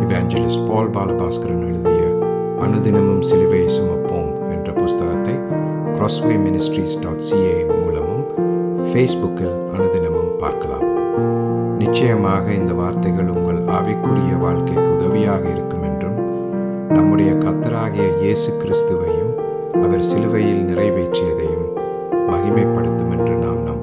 இவாஞ்சலிஸ்ட் பால் பாலபாஸ்கரன் எழுதிய அனுதினமும் சிலுவையை சுமப்போம் என்ற புஸ்தகத்தை crosswayministries.ca மூலமும் ஃபேஸ்புக்கில் அனுதினமும் பார்க்கலாம். நிச்சயமாக இந்த வார்த்தைகள் உங்கள் ஆவிக்குரிய வாழ்க்கைக்கு உதவியாக இருக்கும் என்றும் நம்முடைய கர்த்தராகிய இயேசு கிறிஸ்துவையும் அவர் சிலுவையில் நிறைவேற்றியதையும் மகிமைப்படுத்தும் என்று நாம் நம்புகிறோம்.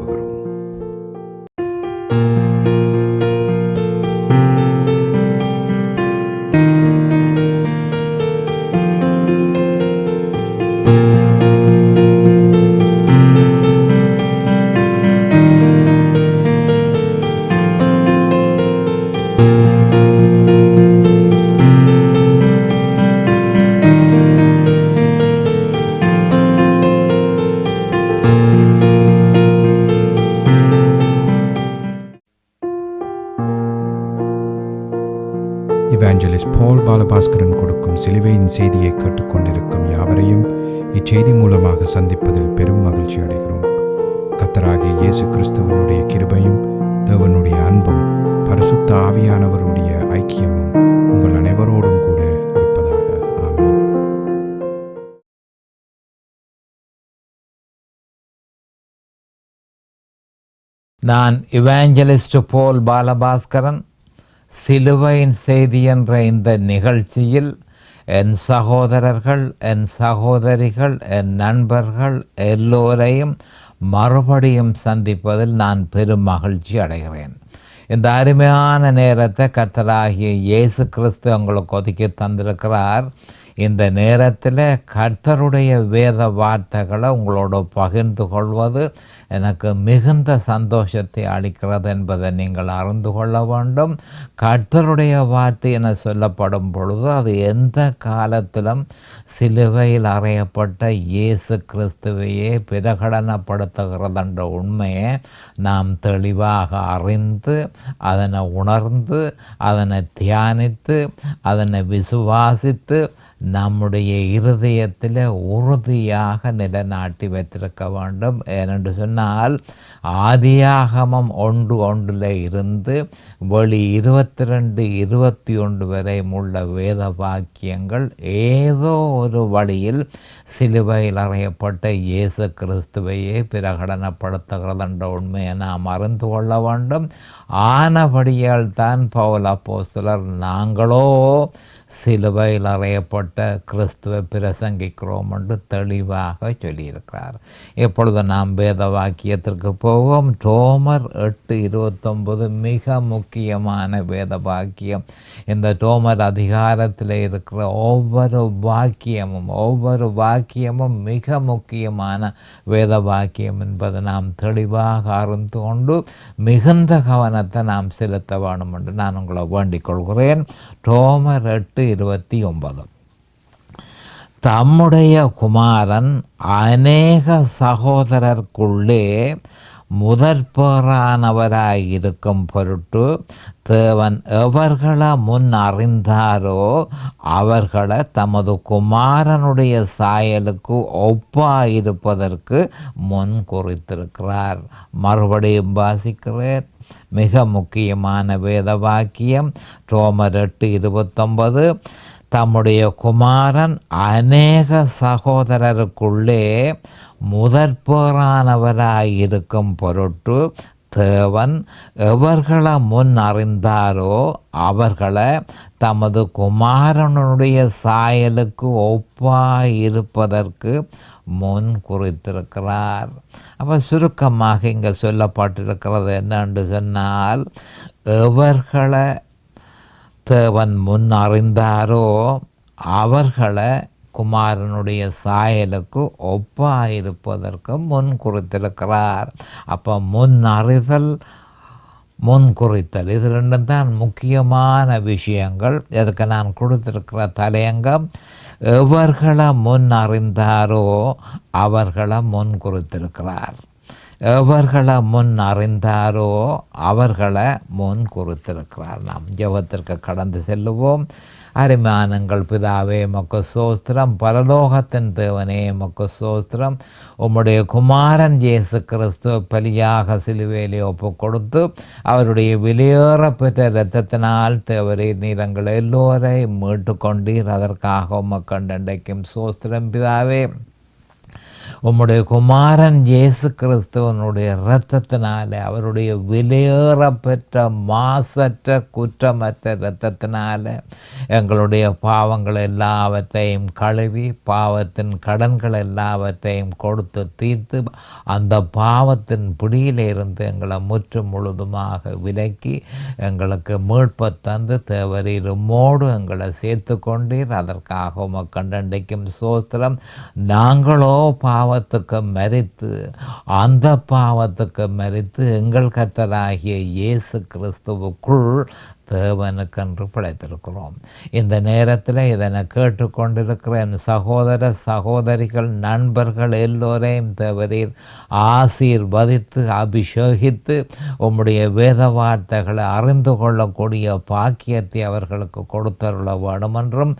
இவாஞ்சலிஸ்ட் பால் பாலபாஸ்கரன் கொடுக்கும் சிலுவையின் செய்தியை கேட்டுக்கொண்டிருக்கும் யாவரையும் இச்செய்தி மூலமாக சந்திப்பதில் பெரும் மகிழ்ச்சி அடைகிறோம். கர்த்தராகிய இயேசு கிறிஸ்துவனுடைய கிருபையும் தேவனுடைய அன்பும் பரிசுத்த ஆவியானவருடைய ஐக்கியமும் உங்கள் அனைவரோடும் கூட இருப்பதாக. ஆமென். நான் இவாஞ்சலிஸ்ட் பால் பாலபாஸ்கரன். சிலுவையின் செய்தி என்ற இந்த நிகழ்ச்சியில் என் சகோதரர்கள், என் சகோதரிகள், என் நண்பர்கள் எல்லோரையும் மறுபடியும் சந்திப்பதில் நான் பெரும் மகிழ்ச்சி அடைகிறேன். இந்த அருமையான நேரத்தை கர்த்தராகிய இயேசு கிறிஸ்து உங்களுக்கு ஒதுக்கி தந்திருக்கிறார். இந்த நேரத்தில் கர்த்தருடைய வேத வார்த்தைகளை உங்களோடு பகிர்ந்து கொள்வது எனக்கு மிகுந்த சந்தோஷத்தை அளிக்கிறது என்பதை நீங்கள் அறிந்து கொள்ள வேண்டும். கர்த்தருடைய வார்த்தை என சொல்லப்படும் பொழுது அது எந்த காலத்திலும் சிலுவையில் அறையப்பட்ட இயேசு கிறிஸ்துவையே பிரகடனப்படுத்துகிறது என்ற உண்மையை நாம் தெளிவாக அறிந்து அதனை உணர்ந்து அதனை தியானித்து அதனை விசுவாசித்து நம்முடைய இருதயத்தில் உறுதியாக நிலைநாட்டி வைத்திருக்க வேண்டும். ஏனென்று சொன்னால் ஆதியாகமம் 1:1 இருந்து வெளி 22-21 வரை உள்ள வேத வாக்கியங்கள் ஏதோ ஒரு வழியில் சிலுவையில் அறையப்பட்ட இயேசு கிறிஸ்துவையே பிரகடனப்படுத்துகிறது என்ற உண்மையை நாம் அறிந்து கொள்ள வேண்டும். ஆனபடியால் தான் பவுல் அப்போஸ்தலர் நாங்களோ சிலுவையில் அறையப்பட்ட கிறிஸ்துவை பிரசங்கிக்கிறோம் என்று தெளிவாக சொல்லியிருக்கிறார். இப்பொழுது நாம் வேத வாக்கியத்திற்கு போவோம். ரோமர் 8:29 மிக முக்கியமான வேத வாக்கியம். இந்த ரோமர் அதிகாரத்தில் இருக்கிற ஒவ்வொரு வாக்கியமும் மிக முக்கியமான வேத வாக்கியம் என்பதை நாம் தெளிவாக அறிந்து கொண்டு மிகுந்த கவனத்தை நாம் செலுத்த வேண்டும் என்று நான் உங்களை வேண்டிக் கொள்கிறேன். ரோமர் 8:29 தம்முடைய குமாரன் அநேக சகோதரர்க்குள்ளே முதற்பேறானவராயிருக்கும் பொருட்டு தேவன் எவர்களை முன் அறிந்தாரோ அவர்களை தமது குமாரனுடைய சாயலுக்கு ஒப்பாயிருப்பதற்கு முன் குறித்திருக்கிறார். மறுபடியும் வாசிக்கிறேன். மிக முக்கியமான வேத வாக்கியம் ரோமர் 8:29 தம்முடைய குமாரன் அநேக சகோதரருக்குள்ளே முதற்பேறானவராயிருக்கும் பொருட்டு தேவன் எவர்களை முன் அறிந்தாரோ அவர்களை தமது குமாரனுடைய சாயலுக்கு ஒப்பாயிருப்பதற்கு முன் குறித்திருக்கிறார். அப்போ சுருக்கமாக இங்கே சொல்லப்பட்டிருக்கிறது என்னென்று சொன்னால், எவர்களை தேவன் முன் அறிந்தாரோ அவர்களை குமாரனுடைய சாயலுக்கு ஒப்பாயிருப்பதற்கு முன் குறித்திருக்கிறார். அப்போ முன் அறிதல், முன் குறித்தல், இது ரெண்டும் தான் முக்கியமான விஷயங்கள். இதுக்கு நான் கொடுத்திருக்கிற தலையங்கம் எவர்களை முன் அறிந்தாரோ அவர்களை முன் குறித்திருக்கிறார். எவர்களை முன் அறிந்தாரோ அவர்களை முன் குறித்திருக்கிறார். நாம் ஜெபத்திற்கு கடந்து செல்லுவோம். அரிமானங்கள் பிதாவே மக்கு சோஸ்திரம், பரலோகத்தின் தேவனே மக்கு சோஸ்திரம். உம்முடைய குமாரன் இயேசு கிறிஸ்துவ பலியாக சிலுவையிலே ஒப்பு கொடுத்து அவருடைய வெளியேறப்பெற்ற இரத்தத்தினால் தேவரே நீரங்கள் எல்லோரையும் மீட்டு கொண்டீர். அதற்காக உமக்கண்டண்டைக்கும் சோஸ்திரம் பிதாவே. உம்முடைய குமாரன் இயேசு கிறிஸ்துவனுடைய இரத்தத்தினாலே, அவருடைய வெளியேறப்பெற்ற மாசற்ற குற்றமற்ற இரத்தத்தினால எங்களுடைய பாவங்கள் எல்லாவற்றையும் கழுவி பாவத்தின் கடன்கள் எல்லாவற்றையும் கொடுத்து தீர்த்து அந்த பாவத்தின் பிடியிலிருந்து எங்களை முற்று முழுதுமாக விலக்கி எங்களுக்கு மீட்பை தந்து தேவரீர் உம்மோடு எங்களை சேர்த்து கொண்டீர். அதற்காக உமக்கண்டண்டைக்கும் சோஸ்திரம். நாங்களோ பாவத்துக்கு மரித்து, அந்த பாவத்துக்கு மரித்து எங்கள் கர்த்தராகிய இயேசு கிறிஸ்துவுக்குள் தேவனுக்கென்று பிழைத்திருக்கிறோம். இந்த நேரத்தில் இதனை கேட்டுக்கொண்டிருக்கிற என் சகோதர சகோதரிகள் நண்பர்கள் எல்லோரையும் தேவரீர் ஆசீர்வதித்து அபிஷேகித்து உம்முடைய வேத வார்த்தைகளை அறிந்து கொள்ளக்கூடிய பாக்கியத்தை அவர்களுக்கு கொடுத்தருள வேண்டுமென்றும்,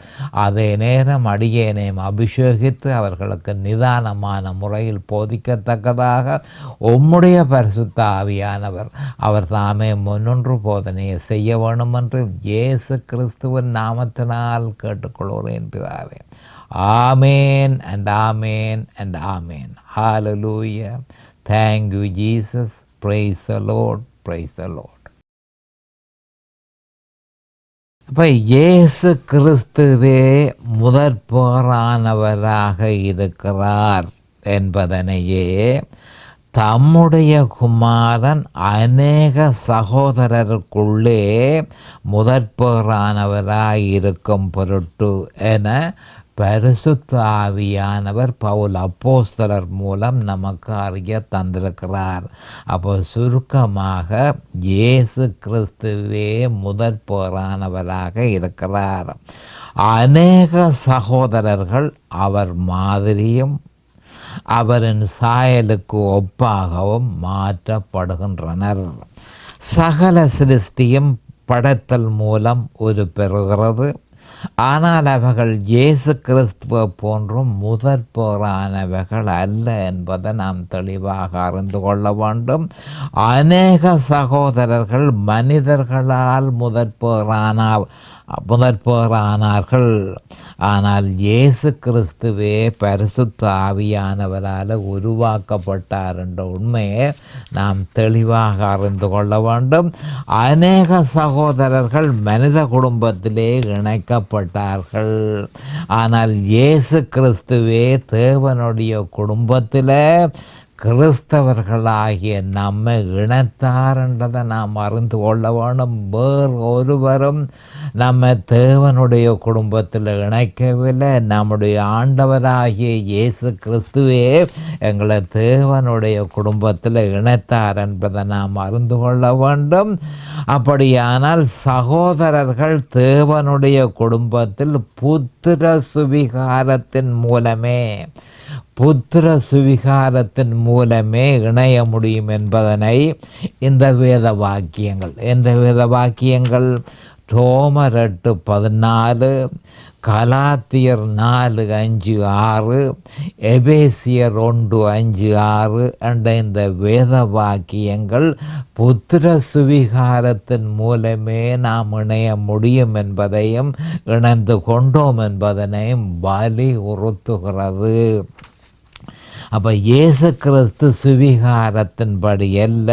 அதே நேரம் அடியேனையும் அபிஷேகித்து அவர்களுக்கு நிதானமான முறையில் போதிக்கத்தக்கதாக உம்முடைய பரிசுத்த ஆவியானவர் அவர் தாமே முன்னின்று போதனையை செய்ய வேணும் என்று இயேசு கிறிஸ்துவின் நாமத்தினால் கேட்டுக்கொள்கிறேன் பிதாவே. ஆமேன் and amen and amen. Hallelujah. Thank you Jesus. Praise the Lord. Praise the Lord. இப்போ இயேசு கிறிஸ்துவே முதற்பேறானவராக இருக்கிறார் என்பதனையே தம்முடைய குமாரன் அநேக சகோதரருக்குள்ளே முதற்பேறானவராய் இருக்கும் பொருட்டு என பரிசுத்த ஆவியானவர் பவுல் அப்போஸ்தலர் மூலம் நமக்கு அறிய தந்திருக்கிறார். அப்போ சுருக்கமாக இயேசு கிறிஸ்துவே முதற்பேறானவராக இருக்கிறார். அநேக சகோதரர்கள் அவர் மாதிரியும் அவரின் சாயலுக்கு ஒப்பாகவும் மாற்றப்படுகின்றனர். சகல சிருஷ்டியும் படைத்தல் மூலம் உருப்பெறுகிறது. ஆனால் அவர்கள் இயேசு கிறிஸ்துவை போன்றும் முதற்பேறானவர்கள் அல்ல என்பதை நாம் தெளிவாக அறிந்து கொள்ள வேண்டும். அநேக சகோதரர்கள் மனிதர்களால் முதற்பேறானார்கள். ஆனால் இயேசு கிறிஸ்துவே பரிசுத்த ஆவியானவரால் உருவாக்கப்பட்டார் என்ற உண்மையை நாம் தெளிவாக அறிந்து கொள்ள வேண்டும். அநேக சகோதரர்கள் மனித குடும்பத்திலே இணைக்கப்பட்டார்கள். ஆனால் இயேசு கிறிஸ்துவே தேவனுடைய குடும்பத்தில் கிறிஸ்தவர்களாகிய நம்மை இணைத்தார் என்றதை நாம் அறிந்து கொள்ள வேண்டும். வேறு ஒருவரும் நம்ம தேவனுடைய குடும்பத்தில் இணைக்கவில்லை. நம்முடைய ஆண்டவராகிய இயேசு கிறிஸ்துவே எங்களை தேவனுடைய குடும்பத்தில் இணைத்தார் என்பதை நாம் அறிந்து கொள்ள வேண்டும். அப்படியானால் சகோதரர்கள் தேவனுடைய குடும்பத்தில் புத்திர சுவிகாரத்தின் மூலமே இணைய முடியும் என்பதனை இந்த வேத வாக்கியங்கள் ரோமர் 8:14, கலாத்தியர் 4:5-6, எபேசியர் 1:5-6 என்ற இந்த வேத வாக்கியங்கள் புத்திர சுவிகாரத்தின் மூலமே நாம் இணைய முடியும் என்பதையும் இணைந்து கொண்டோம் என்பதனையும் வலியுறுத்துகிறது. அப்போ இயேசு கிறிஸ்து சுவிகாரத்தின்படி அல்ல,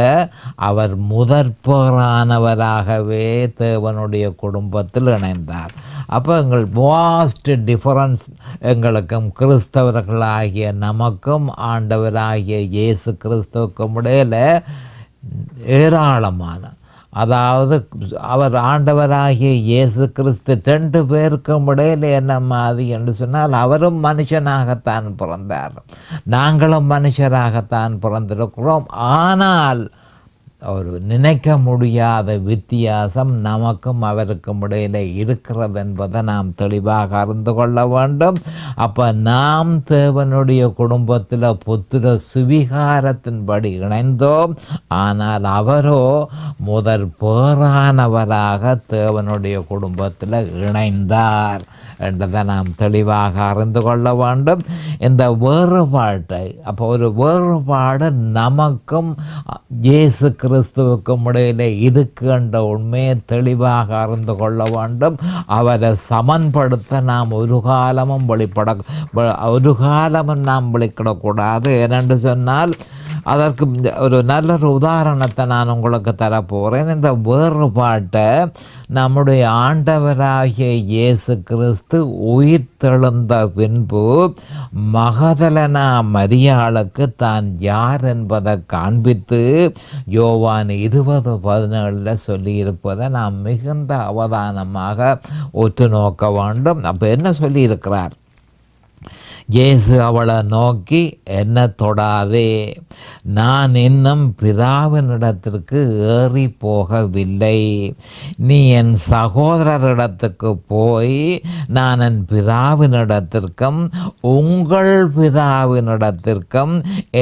அவர் முதற்பேறானவராகவே தேவனுடைய குடும்பத்தில் இணைந்தார். அப்போ எங்கள் வாஸ்ட் டிஃபரன்ஸ் எங்களுக்கும் கிறிஸ்தவர்களாகிய நமக்கும் ஆண்டவராகிய இயேசு கிறிஸ்துவுக்கும் இடையில் ஏராளமான, அதாவது அவர் ஆண்டவராகிய இயேசு கிறிஸ்து 2 பேருக்கும் இடையில் என்ன மாதிரி என்று சொன்னால், அவரும் மனுஷனாகத்தான் பிறந்தார், நாங்களும் மனுஷராகத்தான் பிறந்திருக்கிறோம். ஆனால் ஒரு நினைக்க முடியாத வித்தியாசம் நமக்கும் அவருக்கும் இடையில் இருக்கிறது என்பதை நாம் தெளிவாக அறிந்து கொள்ள வேண்டும். அப்போ நாம் தேவனுடைய குடும்பத்தில் புத்திர சுவிகாரத்தின்படி இணைந்தோம். ஆனால் அவரோ முதல் பேரானவராக தேவனுடைய குடும்பத்தில் இணைந்தார் என்றதை நாம் தெளிவாக அறிந்து கொள்ள வேண்டும். இந்த வேறுபாட்டை அப்போ ஒரு வேறுபாடு நமக்கும் இயேசு கிறிஸ்துவுக்கும் இடையிலே இதுக்கு என்ற உண்மையை தெளிவாக அறிந்து கொள்ள வேண்டும். அவரை சமன்படுத்த நாம் ஒரு காலமும் நாம் வெளிக்கிடக்கூடாது. ஏனென்று சொன்னால் அதற்கு ஒரு நல்ல உதாரணத்தை நான் உங்களுக்கு தரப்போகிறேன். இந்த வேறுபாட்டை நம்முடைய ஆண்டவராகிய இயேசு கிறிஸ்து உயிர்த்தெழுந்த பின்பு மகதலேனா மரியாளுக்கு தான் யார் என்பதை காண்பித்து யோவான் 20:17 சொல்லியிருப்பதை நாம் மிகுந்த அவதானமாக உற்று நோக்க வேண்டும். அப்போ என்ன சொல்லியிருக்கிறார்? இயேசு அவளை நோக்கி, என்ன தொடாதே, நான் இன்னும் பிதாவினிடத்திற்கு ஏறி போகவில்லை. நீ என் சகோதரரிடத்துக்கு போய் நான் என் பிதாவினிடத்திற்கும் உங்கள் பிதாவினிடத்திற்கும்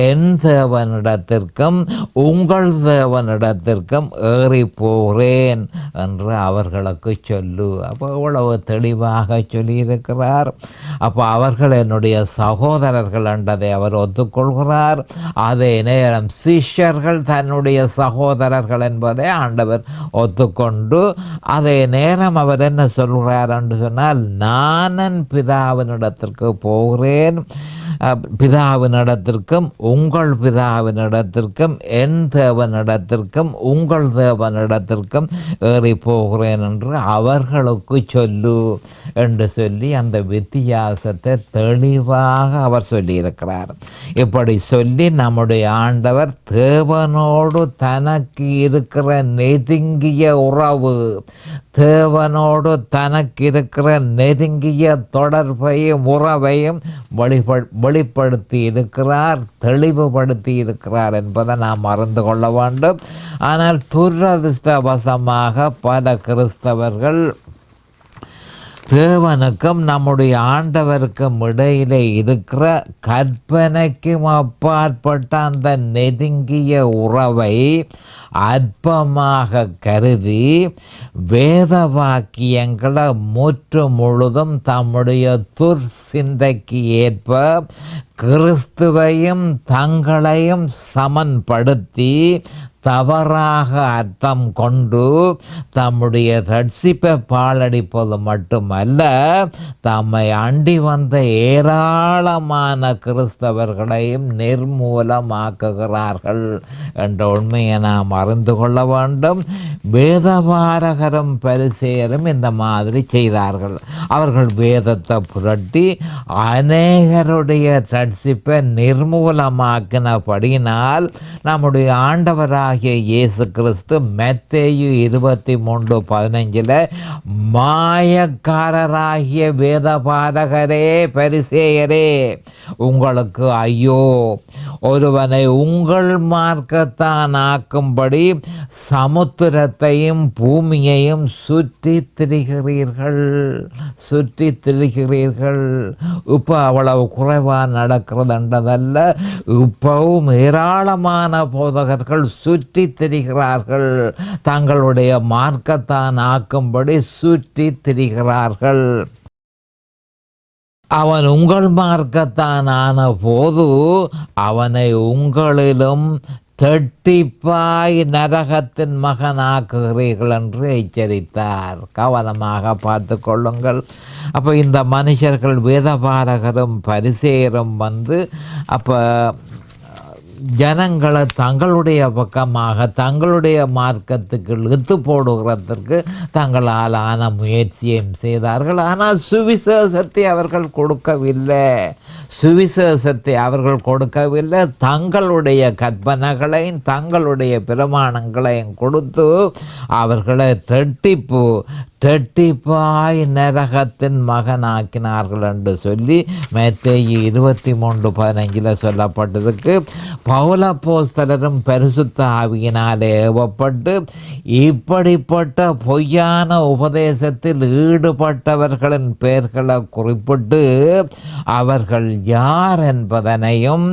என் தேவனிடத்திற்கும் உங்கள் தேவனிடத்திற்கும் ஏறி போகிறேன் என்று அவர்களுக்கு சொல்லு. அப்போ இவ்வளவு தெளிவாக சொல்லியிருக்கிறார். அப்போ அவர்கள் என்னுடைய சகோதரர்கள் என்றதை அவர் ஒத்துக்கொள்கிறார். அதே நேரம் சிஷ்யர்கள் தன்னுடைய சகோதரர்கள் என்பதை ஆண்டவர் ஒத்துக்கொண்டு அதே நேரம் அவர் என்ன சொல்கிறார் என்று சொன்னால், நான் பிதாவினிடத்திற்கு போகிறேன், பிதாவினிடத்திற்கும் உங்கள் பிதாவினிடத்திற்கும் என் தேவனிடத்திற்கும் உங்கள் தேவனிடத்திற்கும் ஏறி போகிறேன் என்று அவர்களுக்கு சொல்லு என்று சொல்லி அந்த வித்தியாசத்தை தெளிவாக அவர் சொல்லியிருக்கிறார். இப்படி சொல்லி நம்முடைய ஆண்டவர் தேவனோடு தனக்கு இருக்கிற நெருங்கிய உறவு, தேவனோடு தனக்கு இருக்கிற நெருங்கிய தொடர்பையும் உறவையும் வெளிப்படுத்தி இருக்கிறார், தெளிவுபடுத்தி இருக்கிறார் என்பதை நாம் அறிந்து கொள்ள வேண்டும். ஆனால் துரதிர்ஷ்டவசமாக பல கிறிஸ்தவர்கள் தேவனுக்கும் நம்முடைய ஆண்டவருக்கும் இடையிலே இருக்கிற கற்பனைக்கும் அப்பாற்பட்ட அந்த நெருங்கிய உறவை அற்பமாக கருதி வேத வாக்கியங்களை முற்று முழுதும் தம்முடைய துர்சிந்தைக்கு ஏற்ப கிறிஸ்துவையும் தங்களையும் சமன்படுத்தி தவறாக அர்த்தம் கொண்டு தம்முடைய ரட்சிப்பை பாழடிப்பது மட்டுமல்ல, தம்மை அண்டி வந்த ஏராளமான கிறிஸ்தவர்களையும் நிர்மூலமாக்குகிறார்கள் என்ற உண்மையை நாம் அறிந்து கொள்ள வேண்டும். வேதபாரகரும் பரிசேயரும் இந்த மாதிரி செய்தார்கள். அவர்கள் வேதத்தை புரட்டி அநேகருடைய ரட்சிப்பை நிர்மூலமாக்கினபடியினால் நம்முடைய ஆண்டவராக இயேசு கிறிஸ்து மத்தேயு 23:15 மாயக்காரராகிய வேதபாரகரே பரிசேயரே உங்களுக்கு ஐயோ, ஒருவனை உங்கள் மார்க்கத்தான் ஆக்கும்படி சமுத்திரத்தையும் பூமியையும் சுற்றித் திரிகிறீர்கள். இப்போ அவ்வளவு குறைவாக நடக்கிறதுன்றதல்ல, இப்பவும் ஏராளமான போதகர்கள் சுற்றி திரிகிறார்கள், தங்களுடைய மார்க்கத்தான் ஆக்கும்படி சுற்றி திரிகிறார்கள். அவன் உங்கள் மார்க்கத்தான் ஆன போது அவனை உங்களிலும் தெட்டிப்பாய் நரகத்தின் மகனாக்குகிறீர்கள் என்று எச்சரித்தார். கவனமாக பார்த்து கொள்ளுங்கள். அப்போ இந்த மனுஷர்கள் வேதபாரகரும் பரிசேயரும் அப்போ ஜனங்களை தங்களுடைய பக்கமாக தங்களுடைய மார்க்கத்துக்கு இழுத்து போடுகிறதற்கு தங்களால் ஆன முயற்சியும் செய்தார்கள். ஆனால் சுவிசேஷத்தை அவர்கள் கொடுக்கவில்லை. தங்களுடைய கற்பனைகளையும் தங்களுடைய பிரமாணங்களையும் கொடுத்து அவர்களை இரட்டிப்பாய் நரகத்தின் மகனாக்கினார்கள் என்று சொல்லி மத்தேயு 23:15 சொல்லப்பட்டிருக்கு. பவுலப்போஸ்தலரும் பரிசுத்த ஆவியினாலே ஏவப்பட்டு இப்படிப்பட்ட பொய்யான உபதேசத்தில் ஈடுபட்டவர்களின் பெயர்களை குறிப்பிட்டு அவர்கள் யார் என்பதனையும்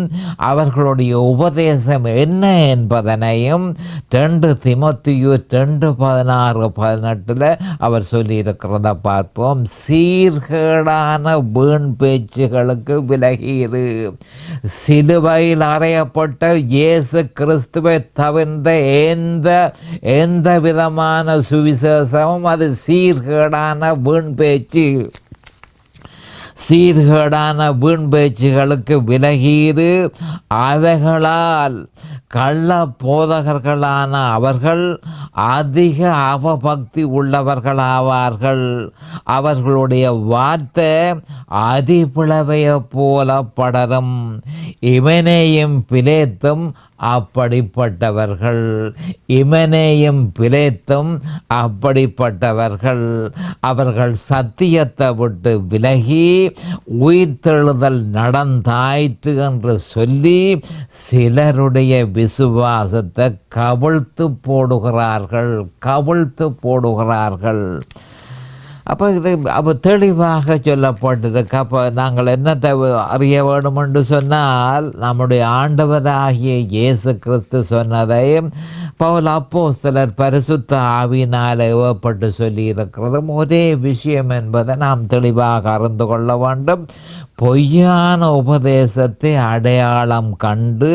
அவர்களுடைய உபதேசம் என்ன என்பதனையும் 2 தீமோத்தேயு 2:16-18 அவர் சொல்லியிருக்கிறத பார்ப்போம். சீர்கேடான வீண் பேச்சுகளுக்கு விலகியிரு. சிலுவையில் அறையப்பட்ட இயேசு கிறிஸ்துவை தவிர்ந்த எந்த விதமான சுவிசேஷமும் அது சீர்கேடான வீண் பேச்சு. சீர்கேடான வீண் பேச்சுகளுக்கு விலகீது. அவைகளால் கள்ள போதகர்களான அவர்கள் அதிக அவபக்தி உள்ளவர்களாவார்கள். அவர்களுடைய வார்த்தை அதிபிளவையை போல படரும். இமனேயும் பிலேத்தும் அப்படிப்பட்டவர்கள். இமனேயும் பிலேத்தும் அப்படிப்பட்டவர்கள். அவர்கள் சத்தியத்தை விட்டு விலகி உயிர்த்தெழுதல் நடந்தாயிற்று என்று சொல்லி சிலருடைய விசுவாசத்தை கவிழ்த்து போடுகிறார்கள். அப்போ தெளிவாக சொல்லப்பட்டிருக்கு. அப்போ நாங்கள் என்னத்தை அறிய வேண்டும் என்று சொன்னால், நம்முடைய ஆண்டவராகிய இயேசு கிறிஸ்து சொன்னதை பவுல் அப்போஸ்தலர் பரிசுத்த ஆவியினால் ஏவப்பட்டு சொல்லியிருக்கிறதும் ஒரே விஷயம் என்பதை நாம் தெளிவாக அறிந்து கொள்ள வேண்டும். பொய்யான உபதேசத்தை அடையாளம் கண்டு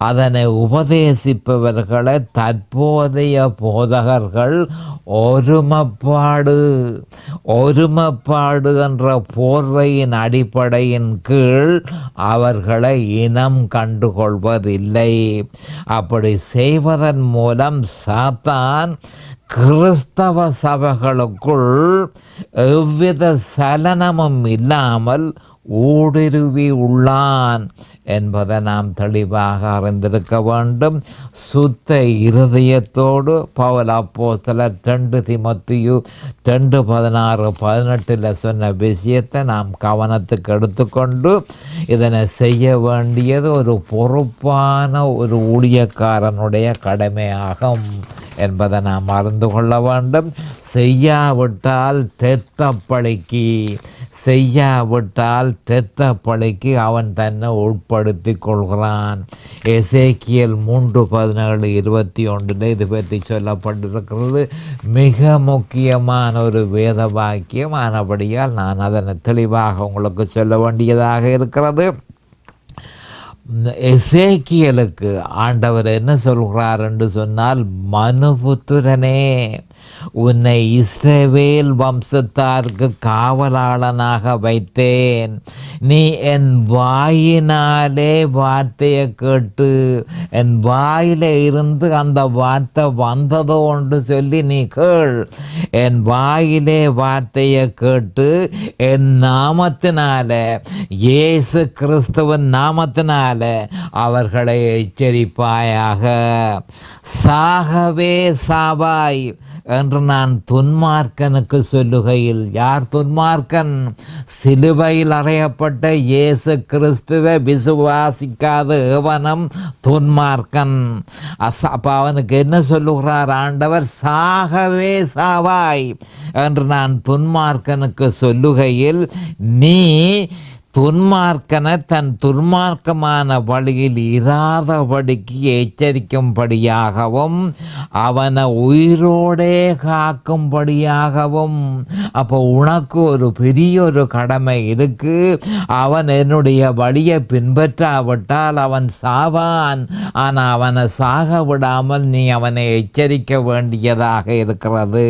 அதனை உபதேசிப்பவர்களை தற்போதைய போதகர்கள் ஒருமைப்பாடு என்ற போர்வையின் அடிப்படையின் கீழ் அவர்களை இனம் கண்டுகொள்வதில்லை. அப்படி செய்வதன் மூலம் சாத்தான் கிறிஸ்தவ சபைகளுக்குள் எவ்வித சலனமும் இல்லாமல் ஊடுருவி உள்ளான் என்பதை நாம் தெளிவாக அறிந்திருக்க வேண்டும். சுத்த இருதயத்தோடு பவுல் அப்போஸ்தலர் 2 தீமோத்தேயு 2:16-18 சொன்ன விஷயத்தை நாம் கவனத்துக்கு எடுத்துக்கொண்டு இதனை செய்ய வேண்டியது ஒரு பொறுப்பான ஒரு ஊழியக்காரனுடைய கடமையாகும் என்பதை நாம் அறிந்து கொள்ள வேண்டும். செய்யாவிட்டால் தெத்த பழிக்கு அவன் தன்னை உட்படுத்தி கொள்கிறான். எசேக்கியேல் 3:17-21 இது பற்றி சொல்லப்பட்டிருக்கிறது. மிக முக்கியமான ஒரு வேத வாக்கியம். ஆனபடியால் நான் அதனை தெளிவாக உங்களுக்கு சொல்ல வேண்டியதாக இருக்கிறது. எசேக்கியேலுக்கு ஆண்டவர் என்ன சொல்கிறார் என்று சொன்னால், மனுபுத்திரனே, உன்னை இஸ்ரவேல் வம்சத்தாருக்கு காவலாளனாக வைத்தேன். நீ என் வாயினாலே வார்த்தையை கேட்டு, என் வாயில இருந்து அந்த வார்த்தை வந்ததோ என்று சொல்லி நீ கேள். என் வாயிலே வார்த்தையை கேட்டு என் நாமத்தினால, இயேசு கிறிஸ்துவின் நாமத்தினால அவர்களை எச்சரிப்பாயாக. சாகவே சாவாய் என்று நான் துன்மார்க்கனுக்கு சொல்லுகையில், யார் துன்மார்க்கன்? சிலுவையில் அறையப்பட்ட இயேசு கிறிஸ்துவை விசுவாசிக்காத எவனும் துன்மார்க்கன். அப்போ அவனுக்கு என்ன சொல்லுகிறார் ஆண்டவர்? சாகவே சாவாய் என்று நான் துன்மார்க்கனுக்கு சொல்லுகையில், நீ துன்மார்க்கனை தன் துன்மார்க்கமான வழியில் இராதபடிக்கு எச்சரிக்கும்படியாகவும் அவனை உயிரோடே காக்கும்படியாகவும். அப்போ உனக்கு ஒரு பெரிய ஒரு கடமை இருக்கு. அவன் என்னுடைய வழியை பின்பற்றாவிட்டால் அவன் சாவான். ஆனால் அவனை சாக விடாமல் நீ அவனை எச்சரிக்க வேண்டியதாக இருக்கிறது.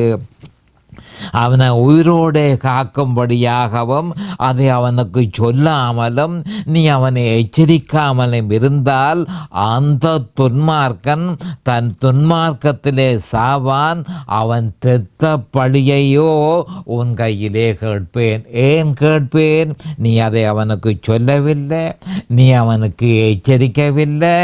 அவனை உயிரோடே காக்கும்படியாகவும் அதை அவனுக்கு சொல்லாமலும் நீ அவனை எச்சரிக்காமலும் இருந்தால் அந்த துன்மார்க்கன் தன் துன்மார்க்கத்திலே சாவான். அவன் இரத்த பழியையோ உன் கையிலே கேட்பேன். ஏன் கேட்பேன்? நீ அதை அவனுக்கு சொல்லவில்லை, நீ அவனுக்கு எச்சரிக்கவில்லை.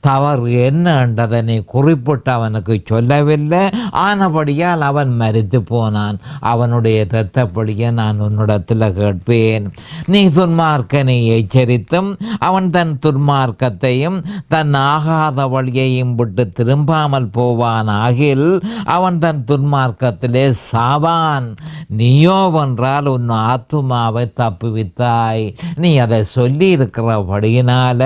தவறு என்னன்றதை நீ குறிப்பிட்டு அவனுக்கு சொல்லவில்லை. ஆனபடியால் அவன் மரித்து போனான். அவனுடைய இரத்தப்படியை நான் உன்னிடத்தில் கேட்பேன். நீ துன்மார்க்கனை எச்சரித்தும் அவன் தன் துன்மார்க்கத்தையும் தன் ஆகாத வழியையும் விட்டு திரும்பாமல் போவான் ஆகில் அவன் தன் துன்மார்க்கத்திலே சாவான். நீயோவென்றால் உன் ஆத்துமாவை தப்புவித்தாய். நீ அதை சொல்லி இருக்கிறபடியினால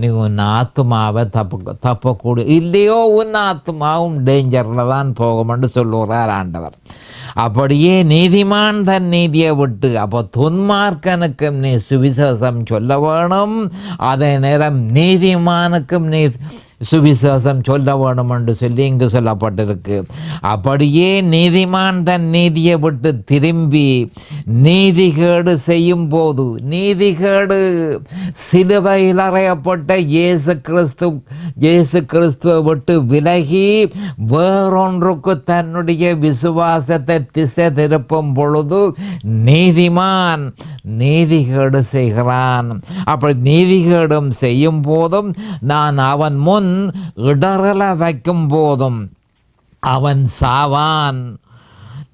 நீ உன் ஆத்துமாவை தப்பக்கூடிய இல்லையோ உன் ஆத்துமாவும் டேஞ்சரில் தான் போகும்னு சொல்லுகிறார் ஆண்டவர். அப்படியே நீதிமான் தன் நீதியை விட்டு, அப்போ துன்மார்க்கனுக்கும் நீ சுவிசேஷம் சொல்ல வேணும், அதே நேரம் நீதிமானுக்கும் நீ சுவிசேஷம் சொல்ல வேணும் என்று சொல்லி இங்கு சொல்லப்பட்டிருக்கு. அப்படியே நீதிமான் தன் நீதியை விட்டு திரும்பி நீதிகேடு செய்யும் போது, நீதிகேடு சிலுவையில் அறையப்பட்ட இயேசு கிறிஸ்துவை விட்டு விலகி வேறொன்றுக்கு தன்னுடைய விசுவாசத்தை திசை திருப்பும் பொழுது நீதிமான் நீதிகேடு செய்கிறான். அப்படி நீதிகேடும் செய்யும் போதும் நான் அவன் முன் இடரல வைக்கும் போதும் அவன் சாவான்.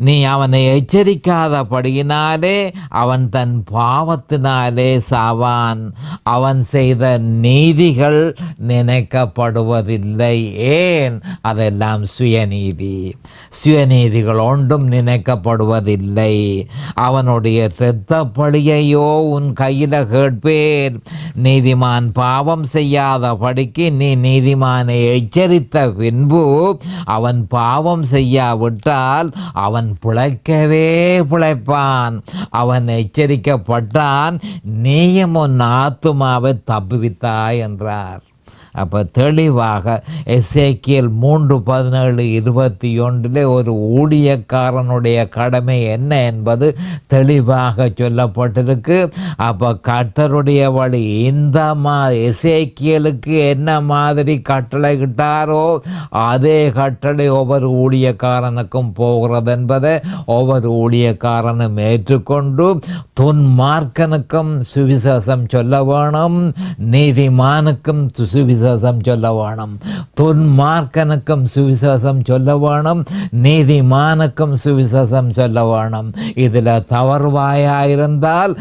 நீ அவனை எச்சரிக்காதபடியினாலே அவன் தன் பாவத்தினாலே சாவான். அவன் செய்த நீதிகள் நினைக்கப்படுவதில்லை. ஏன்? அதெல்லாம் சுயநீதிகள் ஒன்றும் நினைக்கப்படுவதில்லை. அவனுடைய இரத்தப்பழியையோ உன் கையில் கேட்பேன். நீதிமான் பாவம் செய்யாதபடிக்கு நீ நீதிமானை எச்சரித்த பின்பு அவன் பாவம் செய்யாவிட்டால் அவன் பிழைக்கவே பிழைப்பான். அவன் எச்சரிக்கப்பட்டான், நீயும் உன் ஆத்துமாவை தப்புவித்தாய் என்றார். அப்போ தெளிவாக எசேக்கியேல் 3:17-21 ஒரு ஊழியக்காரனுடைய கடமை என்ன என்பது தெளிவாக சொல்லப்பட்டிருக்கு. அப்போ கர்த்தருடைய வழி இந்த எசேக்கியேலுக்கு என்ன மாதிரி கட்டளை கிட்டாரோ அதே கட்டளை ஒவ்வொரு ஊழியக்காரனுக்கும் போகிறது என்பதை ஒவ்வொரு ஊழியக்காரனும் ஏற்றுக்கொண்டு துன்மார்க்கனுக்கும் சுவிசேஷம் சொல்ல வேணும், நீதிமானுக்கும் சுவிசேஷம் சொல்ல வேணும். துன்மார்க்கனுக்கும் சுவிசேஷம் சொல்ல வேணும், நீதிமானுக்கும் சுவிசேஷம் சொல்ல வேணும். இதில் தவறுவாயிருந்தால்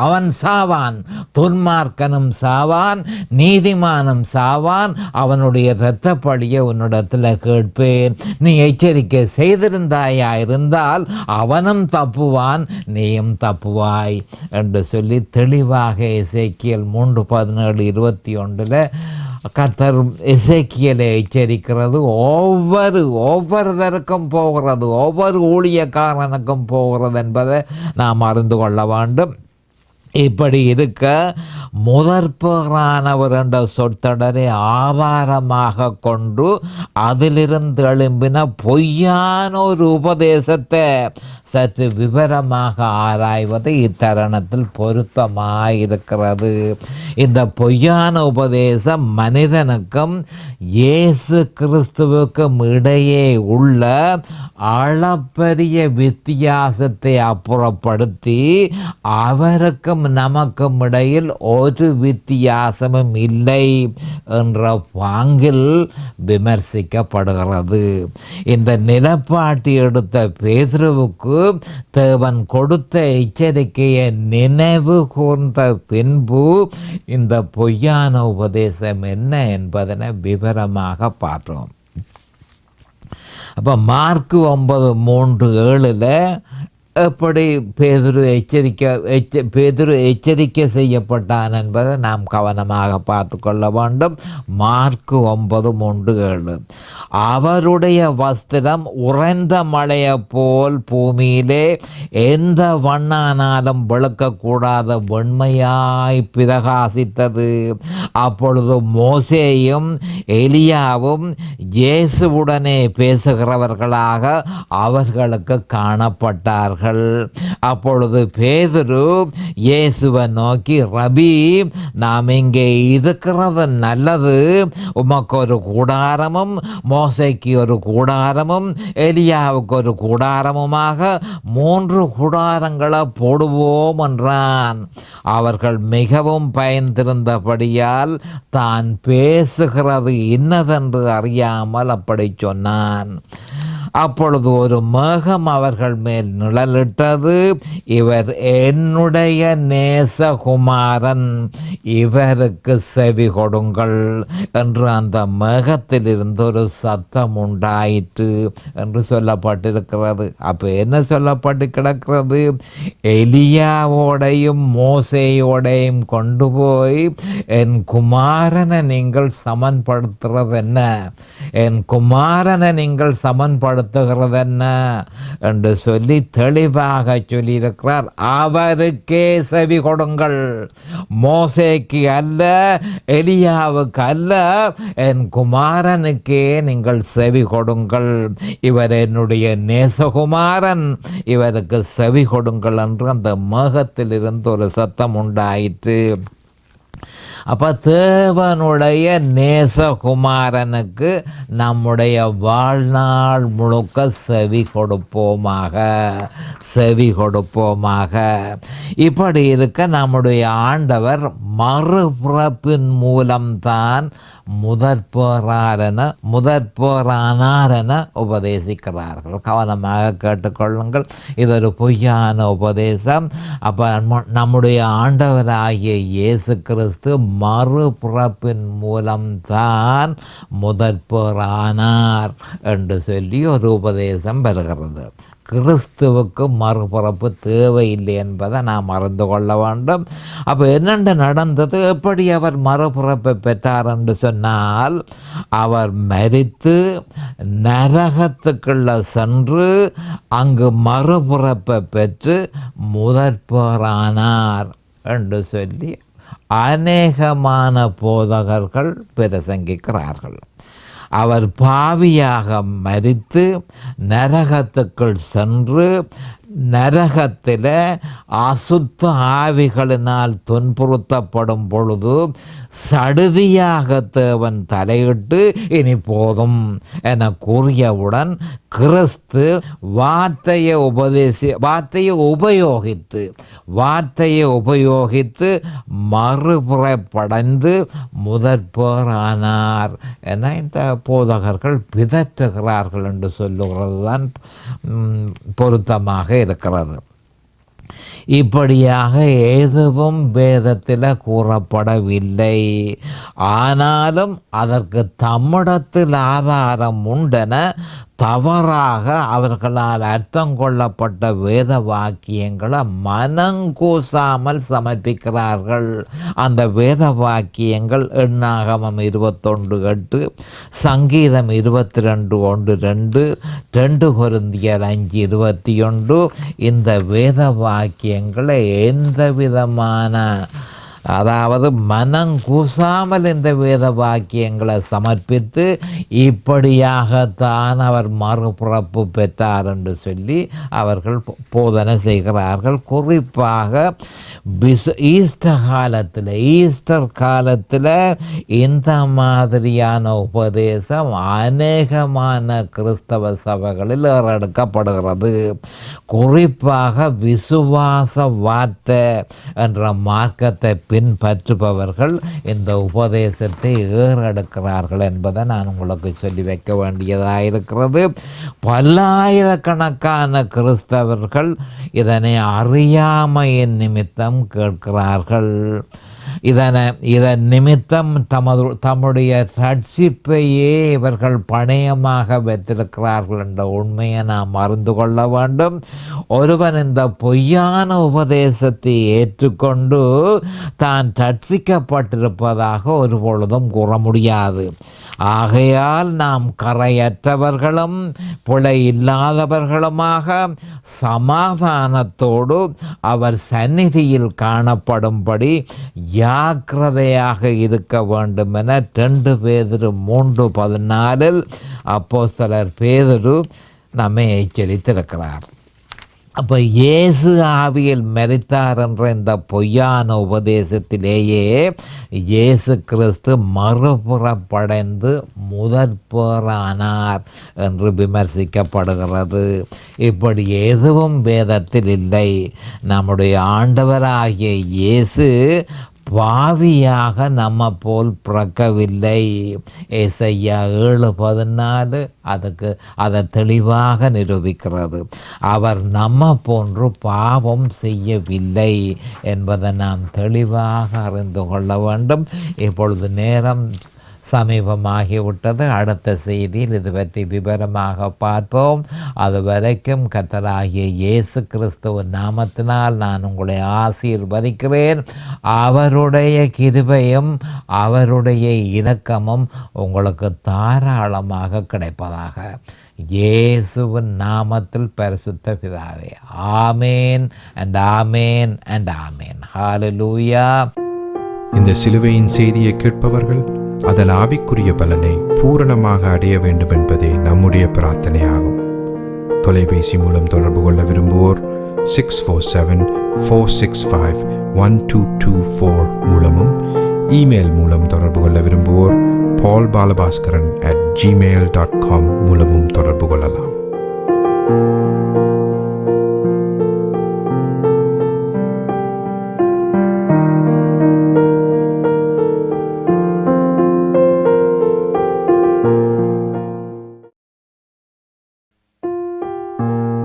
அவன் சாவான், துன்மார்க்கனும் சாவான், நீதிமானும் சாவான். அவனுடைய இரத்தப்பழியை உன்னிடத்தில் கேட்பேன். நீ எச்சரிக்கை செய்திருந்தாயிருந்தால் அவனும் தப்புவான், நீயும் தப்புவாய் என்று சொல்லி தெளிவாக எசேக்கியேல் 3:17-21 கர்த்தர் எசேக்கியேலை எச்சரிக்கிறது. ஒவ்வொருத்தருக்கும் போகிறது, ஒவ்வொரு ஊழியக்காரனுக்கும் போகிறது என்பதை நாம் அறிந்து கொள்ள வேண்டும். இப்படி இருக்க முதற்பேறானவர் என்ற சொற்றொடரை ஆதாரமாக கொண்டு அதிலிருந்து எழும்பின பொய்யான ஒரு உபதேசத்தை சற்று விவரமாக ஆராய்வது இத்தருணத்தில் பொருத்தமாயிருக்கிறது. இந்த பொய்யான உபதேசம் மனிதனுக்கும் இயேசு கிறிஸ்துவுக்கும் இடையே உள்ள அளப்பரிய வித்தியாசத்தை அப்புறப்படுத்தி அவருக்கும் நமக்கும் இடையில் ஒரு வித்தியாசமும் இல்லை என்ற பாங்கில் விமர்சிக்கப்படுகிறது. இந்த நிலப்பாட்டை எடுத்த பேதுருவுக்கு தேவன் கொடுத்த எச்சரிக்கையை நினைவு கூர்ந்த பின்பு இந்த பொய்யான உபதேசம் என்ன என்பதனை விவரமாக பார்த்தோம். அப்போ மார்க்கு 9:3-7 எப்படி பேதுரு எச்சரிக்கை செய்யப்பட்டான் என்பதை நாம் கவனமாக பார்த்து கொள்ள வேண்டும். மார்க்கு 9:3-7 அவருடைய வஸ்திரம் உறைந்த மழையை போல் பூமியிலே எந்த வண்ணானாலும் விளக்கக்கூடாத வெண்மையாய் பிரகாசித்தது. அப்பொழுது மோசேயும் எலியாவும் இயேசுவுடனே பேசுகிறவர்களாக அவர்களுக்கு காணப்பட்டார்கள். என்றார்கள். அப்பொழுது பேதுரு இயேசுவை நோக்கி, ரபி, நாம் இங்கே இருக்கிறது நல்லது. உமக்கு ஒரு கூடாரமும் மோசைக்கு ஒரு கூடாரமும் எலியாவுக்கு ஒரு கூடாரமுமாக 3 கூடாரங்களை போடுவோம் என்றான். அவர்கள் மிகவும் பயந்திருந்தபடியால் தான் பேசுகிறது இன்னதென்று அறியாமல் அப்படி சொன்னான். அப்பொழுது ஒரு மேகம் அவர்கள் மேல் நிழலிட்டது. இவர் என்னுடைய நேசகுமாரன், இவருக்கு செவி கொடுங்கள் என்று அந்த மேகத்திலிருந்து ஒரு சத்தம் உண்டாயிற்று என்று சொல்லப்பட்டிருக்கிறது. அப்போ என்ன சொல்லப்பட்டு கிடக்கிறது? எலியாவோடையும் மோசேயோடையும் கொண்டு போய் என் குமாரனை நீங்கள் சமன்படுத்துறது என்ன, என் குமாரனை நீங்கள் சமன்படுத்துகிறது என்ன என்று சொல்லி தெளிவாக சொல்லியிருக்கிறார். அவருக்கே செவி கொடுங்கள், மோசேக்கு அல்ல, எலியாவுக்கு அல்ல, என் குமாரனுக்கே நீங்கள் செவி கொடுங்கள். இவர் என்னுடைய நேசகுமாரன், இவருக்கு செவி கொடுங்கள் என்று அந்த மேகத்திலிருந்து ஒரு சத்தம் உண்டாயிற்று. அப்போ தேவனுடைய நேசகுமாரனுக்கு நம்முடைய வாழ்நாள் முழுக்க செவி கொடுப்போமாக, செவி கொடுப்போமாக. இப்படி இருக்க நம்முடைய ஆண்டவர் மறுபிறப்பின் மூலம்தான் முதற்பேரானார் என உபதேசிக்கிறார்கள். கவனமாக கேட்டுக்கொள்ளுங்கள், இது ஒரு பொய்யான உபதேசம். அப்போ நம்முடைய ஆண்டவராகிய இயேசு கிறிஸ்து மறுபிறப்பின் மூலம்தான் முதற்பேரானார் என்று சொல்லி ஒரு உபதேசம் வருகிறது. கிறிஸ்துவுக்கு மறுபிறப்பு தேவையில்லை என்பதை நாம் அறிந்து கொள்ள வேண்டும். அப்போ என்னென்று நடந்தது, எப்படி அவர் மறுபிறப்பை பெற்றார் என்று சொன்னால், அவர் மரித்து நரகத்துக்குள்ள சென்று அங்கு மறுபிறப்பை பெற்று முதற்பேரானார் என்று சொல்லி அநேகமான போதகர்கள் பிரசங்கிக்கிறார்கள். அவர் பாவியாக மரித்து நரகத்துக்குள் சென்று நரகத்தில் அசுத்த ஆவிகளினால் துன்புறுத்தப்படும் பொழுது சடுதியாக தேவன் தலையிட்டு இனி போதும் என கூறியவுடன் கிறிஸ்து வார்த்தையை உபயோகித்து மறுபுறப்படைந்து முதற்பேரானார் என இந்த போதகர்கள் பிதற்றுகிறார்கள் என்று சொல்லுகிறது தான் பொருத்தமாக இருக்கிறது. இப்படியாக எதுவும் வேதத்தில் கூறப்படவில்லை. ஆனாலும் அதற்கு தம்மிடத்தில் ஆதாரம் உண்டென தவறாக அவர்களால் அர்த்தம் கொள்ளப்பட்ட வேத வாக்கியங்களை மனங்கூசாமல் சமர்ப்பிக்கிறார்கள். அந்த வேத வாக்கியங்கள் எண்ணாகமம் 21:8, சங்கீதம் 22:1-2, 2 கொரிந்தியர் 5:21. இந்த வேத வாக்கியங்களை எந்த விதமான மனங்கூசாமல் இந்த வேத வாக்கியங்களை சமர்ப்பித்து இப்படியாகத்தான் அவர் மறுபிறப்பு பெற்றார் என்று சொல்லி அவர்கள் போதனை செய்கிறார்கள். குறிப்பாக ஈஸ்டர் காலத்தில் இந்த மாதிரியான உபதேசம் அநேகமான கிறிஸ்தவ சபைகளில் ஏறெடுக்கப்படுகிறது. குறிப்பாக விசுவாச வார்த்தை என்ற மார்க்கத்தை பின்பற்றுபவர்கள் இந்த உபதேசத்தை ஏறெடுக்கிறார்கள் என்பதை நான் உங்களுக்கு சொல்லி வைக்க வேண்டியதாக இருக்கிறது. பல்லாயிரக்கணக்கான கிறிஸ்தவர்கள் இதனை அறியாமையின் நிமித்தம் கேட்கிறார்கள். இதன் நிமித்தம் தம்முடைய ரட்சிப்பையே இவர்கள் பணயமாக வைத்திருக்கிறார்கள் என்ற உண்மையை நாம் அறிந்து கொள்ள வேண்டும். ஒருவன் இந்த பொய்யான உபதேசத்தை ஏற்றுக்கொண்டு தான் ரட்சிக்கப்பட்டிருப்பதாக ஒரு பொழுதும் கூற முடியாது. ஆகையால் நாம் கரையற்றவர்களும் பிழை இல்லாதவர்களுமாக சமாதானத்தோடு அவர் சந்நிதியில் காணப்படும்படி ஜாக்கிரதையாக இருக்க வேண்டும் என 2 பேதுரு 3:14 அப்போஸ்தலர் பேதுரு நம்மை எச்சரித்திருக்கிறார். அப்போ இயேசு ஆவியில் மரித்தார் என்ற இந்த பொய்யான உபதேசத்திலேயே இயேசு கிறிஸ்து மறுபுறப்படைந்து முதற்பேறானார் என்று விமர்சிக்கப்படுகிறது. இப்படி எதுவும் வேதத்தில் இல்லை. நம்முடைய ஆண்டவராகிய இயேசு பாவியாக நம்ம போல் பிறக்கவில்லை. ஏசாயா 7:14 அதை தெளிவாக நிரூபிக்கிறது. அவர் நம்ம போன்று பாவம் செய்யவில்லை என்பதை நாம் தெளிவாக அறிந்து கொள்ள வேண்டும். இப்பொழுது நேரம் சமீபமாகிவிட்டது. அடுத்த செய்தியில் இது பற்றி விவரமாக பார்ப்போம். அது வரைக்கும் கர்த்தராகிய இயேசு கிறிஸ்துவின் நாமத்தினால் நான் உங்களை ஆசீர்வதிக்கிறேன். அவருடைய கிருபையும் அவருடைய இரக்கமும் உங்களுக்கு தாராளமாக கிடைப்பதாக இயேசுவின் நாமத்தில் பரிசுத்த பிதாவே. Amen and amen and amen. Hallelujah. இந்த சிலுவையின் செய்தியை கேட்பவர்கள் அதன் ஆவிக்குரிய பலனை பூரணமாக அடைய வேண்டும் என்பதே நம்முடைய பிரார்த்தனையாகும். தொலைபேசி மூலம் தொடர்பு கொள்ள விரும்புவோர் 647-465-1224 மூலமும், இமெயில் மூலம் தொடர்பு கொள்ள விரும்புவோர் paulbalabaskaran@gmail.com மூலமும் தொடர்பு கொள்ளலாம்.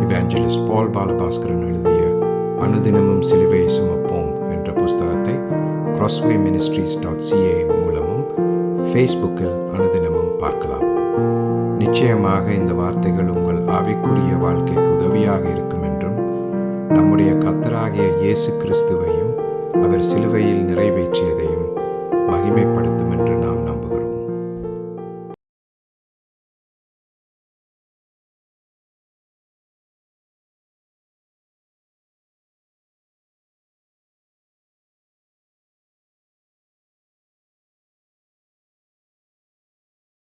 இவாஞ்சலிஸ்ட் பால் பாலபாஸ்கரன் எழுதிய அனுதினமும் சிலுவையை சுமப்போம் என்ற புஸ்தகத்தை crosswayministries.ca மூலமும் ஃபேஸ்புக்கில் அனுதினமும் பார்க்கலாம். நிச்சயமாக இந்த வார்த்தைகள் உங்கள் ஆவிக்குரிய வாழ்க்கைக்கு உதவியாக இருக்கும் என்றும், நம்முடைய கர்த்தராகிய இயேசு கிறிஸ்துவையும் அவர் சிலுவையில் நிறைவேற்றியதையும் மகிமைப்படுத்தும் என்று